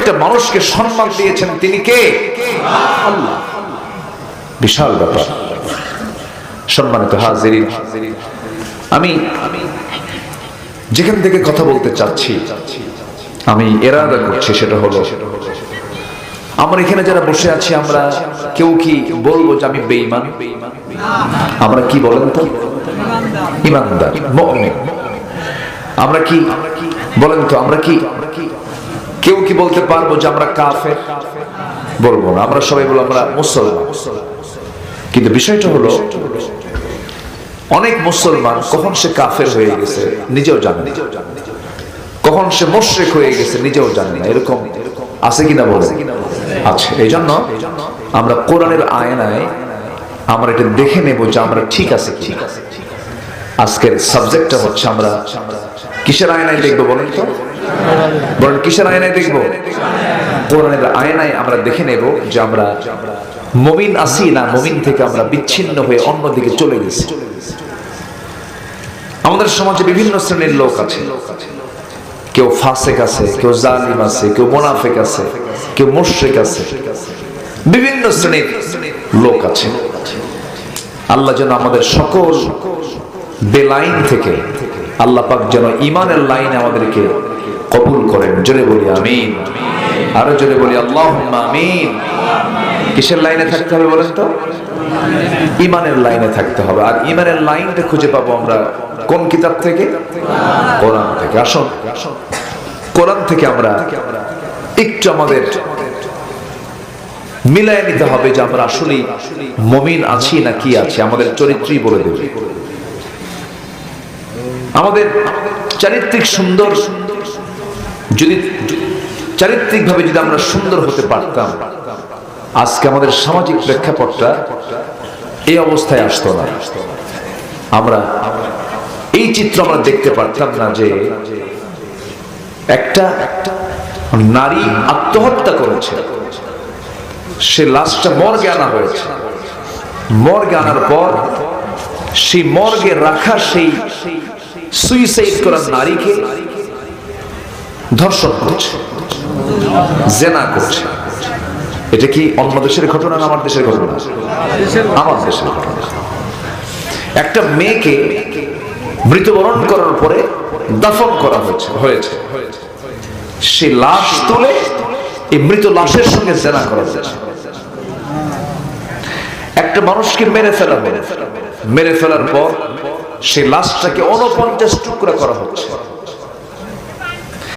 প্রত্যেকটা মানুষকে সম্মান দিয়েছেন তিনি কে? আল্লাহ। বিশাল ব্যাপার। সম্মানিত হাজিরিন, আমি যেখান থেকে কথা বলতে চাচ্ছি, আমি এরাদা করছি, সেটা হলো আমরা এখানে যারা বসে আছি, আমরা কেউ কি বলবো যে আমি বেঈমান? আমরা কি বলেন তো? ঈমানদার, মুমিন। আমরা কি বলেন তো? আমরা কি কেউ কি বলতে পারবো যে আমরা কাফের? বলবো না। আমরা সবাই বলবো আমরা মুসলমান। কিন্তু বিষয়টা হলো অনেক মুসলমান কখন সে কাফের হয়ে গেছে নিজেও জানে না, কখন সে মুশরিক হয়ে গেছে নিজেও জানে না। এরকম আছে কিনা বলে? আছে। এই জন্য আমরা কোরআনের আয়নায় আমরা এটা দেখে নেব যে আমরা ঠিক আছে কি। আজকের সাবজেক্টটা হচ্ছে আমরা কিসের আয়নায় দেখবো বলেন তো? বলেন কিসের আয়নায় দেখবো? কোরআনের আয়নায় আমরা দেখে নেব যে আমরা মুমিন আছি না মুমিন থেকে আমরা বিচ্ছিন্ন হয়ে অন্যদিকে চলে গেছি। আমাদের সমাজে বিভিন্ন শ্রেণীর লোক আছে। কেউ ফাসিক আছে, কেউ জালিম আছে, কেউ মুনাফিক আছে, কেউ মুশরিক আছে, বিভিন্ন শ্রেণীর লোক আছে। আল্লাহ যেন আমাদের সকল বেলাইন থেকে আল্লাহ পাক যেন ঈমানের লাইনে আমাদেরকে কবুল করেন। জোরে বলি আমিন। আরো জোরে বলি আল্লাহুম্মা আমিন। কিসের লাইনে থাকতে হবে বলেন তো? ঈমানের লাইনে থাকতে হবে। আর ঈমানের লাইনটা খুঁজে পাবো আমরা কোন কিতাব থেকে? কোরআন থেকে। আসুন কোরআন থেকে আমরা একটু আমাদের মিলায় নিতে হবে যে আমরা আসলে মুমিন আছি না কি আছি। আমাদের চরিত্রই বলে দেবে। আমাদের চারিত্রিক সুন্দর, যদি চারিত্রিক ভাবে যদি আমরা সুন্দর হতে পারতাম, আজকে আমাদের সামাজিক প্রেক্ষাপটটা এই অবস্থায় আসতো না। আমরা এই চিত্র আমরা দেখতে পারতাম না যে একটা নারী আত্মহত্যা করেছে, সে লাশটা মর্গে আনা হয়েছে। মর্গে আনার পর সেই মর্গে রাখা সেই সুইসাইড করা নারীকে ধর্ষণ করছে, জেনা করছে। এটা কি অন্য দেশের ঘটনা না আমার দেশের ঘটনা? আমার দেশের ঘটনা। একটা মেয়েকে মৃত্যুবরণ করার পরে দাফন করা হয়েছে, সে লাশ তুলে এই মৃত লাশের সঙ্গে জেনা করা হয়েছে। একটা মানুষকে মেরে ফেলার পর সেই লাশটাকে 49 টুকরা করা হচ্ছে।